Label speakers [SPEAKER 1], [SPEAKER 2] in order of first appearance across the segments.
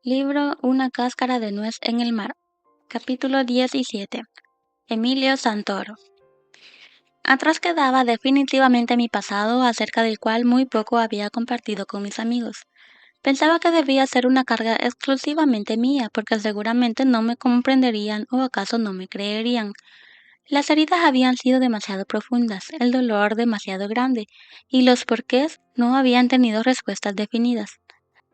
[SPEAKER 1] Libro Una cáscara de nuez en el mar. Capítulo 17. Emilio Santoro. Atrás quedaba definitivamente mi pasado, acerca del cual muy poco había compartido con mis amigos. Pensaba que debía ser una carga exclusivamente mía, porque seguramente no me comprenderían o acaso no me creerían. Las heridas habían sido demasiado profundas, el dolor demasiado grande, y los porqués no habían tenido respuestas definidas.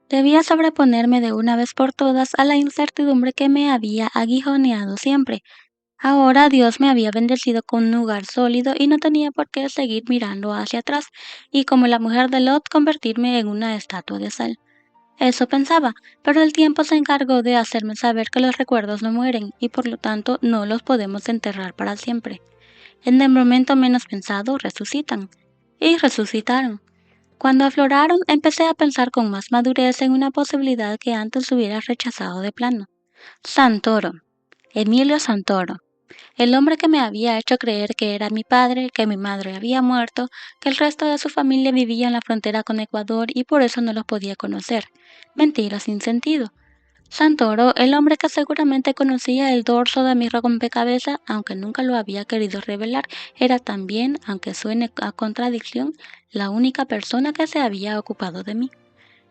[SPEAKER 1] Debía sobreponerme de una vez por todas a la incertidumbre que me había aguijoneado siempre. Ahora Dios me había bendecido con un lugar sólido y no tenía por qué seguir mirando hacia atrás y como la mujer de Lot convertirme en una estatua de sal. Eso pensaba, pero el tiempo se encargó de hacerme saber que los recuerdos no mueren y por lo tanto no los podemos enterrar para siempre. En el momento menos pensado resucitan. Y resucitaron. Cuando afloraron, empecé a pensar con más madurez en una posibilidad que antes hubiera rechazado de plano. Santoro, Emilio Santoro, el hombre que me había hecho creer que era mi padre, que mi madre había muerto, que el resto de su familia vivía en la frontera con Ecuador y por eso no los podía conocer. Mentira sin sentido. Santoro, el hombre que seguramente conocía el dorso de mi rompecabezas, aunque nunca lo había querido revelar, era también, aunque suene a contradicción, la única persona que se había ocupado de mí.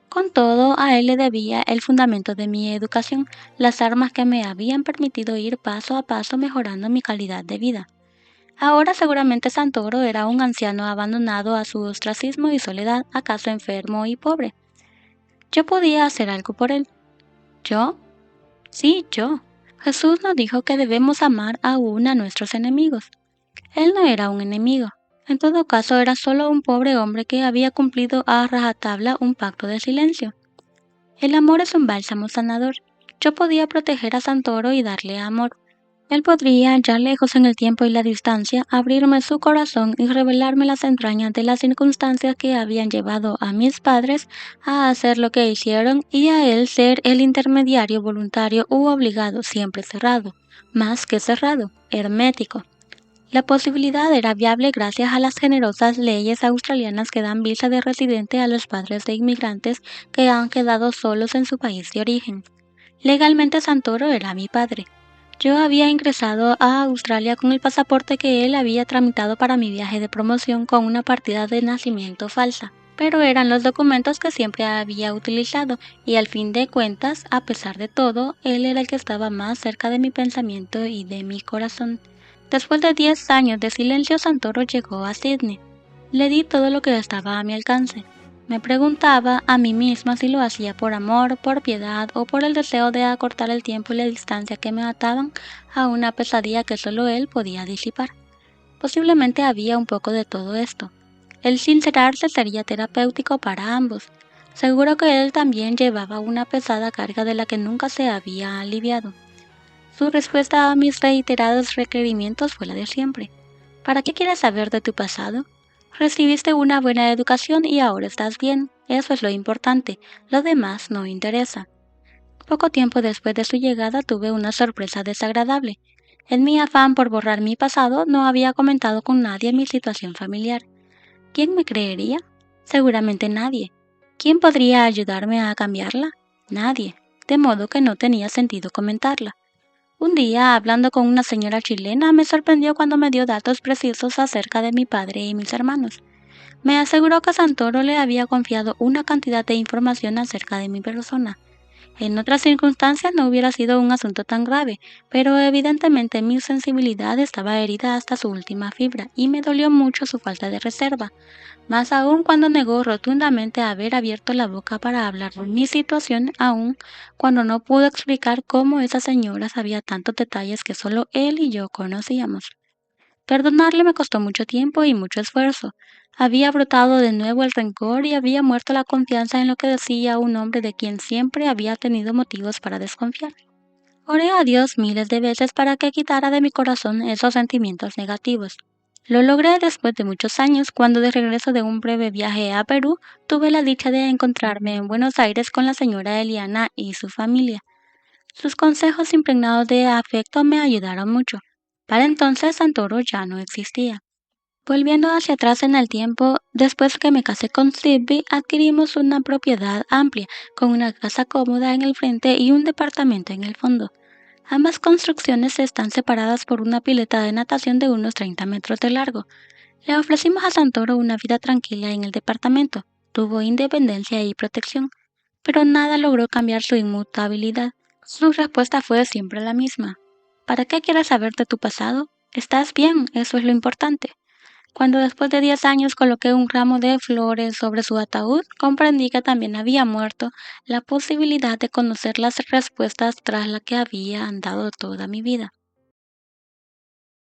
[SPEAKER 1] Con todo, a él le debía el fundamento de mi educación, las armas que me habían permitido ir paso a paso mejorando mi calidad de vida. Ahora seguramente Santoro era un anciano abandonado a su ostracismo y soledad, acaso enfermo y pobre. Yo podía hacer algo por él. ¿Yo? Sí, yo. Jesús nos dijo que debemos amar aún a nuestros enemigos. Él no era un enemigo. En todo caso, era solo un pobre hombre que había cumplido a rajatabla un pacto de silencio. El amor es un bálsamo sanador. Yo podía proteger a Santoro y darle amor. Él podría, ya lejos en el tiempo y la distancia, abrirme su corazón y revelarme las entrañas de las circunstancias que habían llevado a mis padres a hacer lo que hicieron y a él ser el intermediario voluntario u obligado, siempre cerrado, más que cerrado, hermético. La posibilidad era viable gracias a las generosas leyes australianas que dan visa de residente a los padres de inmigrantes que han quedado solos en su país de origen. Legalmente Santoro era mi padre. Yo había ingresado a Australia con el pasaporte que él había tramitado para mi viaje de promoción con una partida de nacimiento falsa, pero eran los documentos que siempre había utilizado y al fin de cuentas, a pesar de todo, él era el que estaba más cerca de mi pensamiento y de mi corazón. Después de 10 años de silencio, Santoro llegó a Sydney. Le di todo lo que estaba a mi alcance. Me preguntaba a mí misma si lo hacía por amor, por piedad o por el deseo de acortar el tiempo y la distancia que me ataban a una pesadilla que solo él podía disipar. Posiblemente había un poco de todo esto. El sincerarse sería terapéutico para ambos. Seguro que él también llevaba una pesada carga de la que nunca se había aliviado. Su respuesta a mis reiterados requerimientos fue la de siempre. ¿Para qué quieres saber de tu pasado? Recibiste una buena educación y ahora estás bien. Eso es lo importante. Lo demás no interesa. Poco tiempo después de su llegada tuve una sorpresa desagradable. En mi afán por borrar mi pasado no había comentado con nadie mi situación familiar. ¿Quién me creería? Seguramente nadie. ¿Quién podría ayudarme a cambiarla? Nadie. De modo que no tenía sentido comentarla. Un día, hablando con una señora chilena, me sorprendió cuando me dio datos precisos acerca de mi padre y mis hermanos. Me aseguró que Santoro le había confiado una cantidad de información acerca de mi persona. En otras circunstancias no hubiera sido un asunto tan grave, pero evidentemente mi sensibilidad estaba herida hasta su última fibra y me dolió mucho su falta de reserva, más aún cuando negó rotundamente haber abierto la boca para hablar de mi situación, aun cuando no pudo explicar cómo esa señora sabía tantos detalles que solo él y yo conocíamos. Perdonarle me costó mucho tiempo y mucho esfuerzo. Había brotado de nuevo el rencor y había muerto la confianza en lo que decía un hombre de quien siempre había tenido motivos para desconfiar. Oré a Dios miles de veces para que quitara de mi corazón esos sentimientos negativos. Lo logré después de muchos años, cuando de regreso de un breve viaje a Perú, tuve la dicha de encontrarme en Buenos Aires con la señora Eliana y su familia. Sus consejos impregnados de afecto me ayudaron mucho. Para entonces Santoro ya no existía. Volviendo hacia atrás en el tiempo, después que me casé con Stevie, adquirimos una propiedad amplia, con una casa cómoda en el frente y un departamento en el fondo. Ambas construcciones están separadas por una pileta de natación de unos 30 metros de largo. Le ofrecimos a Santoro una vida tranquila en el departamento. Tuvo independencia y protección, pero nada logró cambiar su inmutabilidad. Su respuesta fue siempre la misma. ¿Para qué quieres saber de tu pasado? Estás bien, eso es lo importante. Cuando después de 10 años coloqué un ramo de flores sobre su ataúd, comprendí que también había muerto la posibilidad de conocer las respuestas tras las que había andado toda mi vida.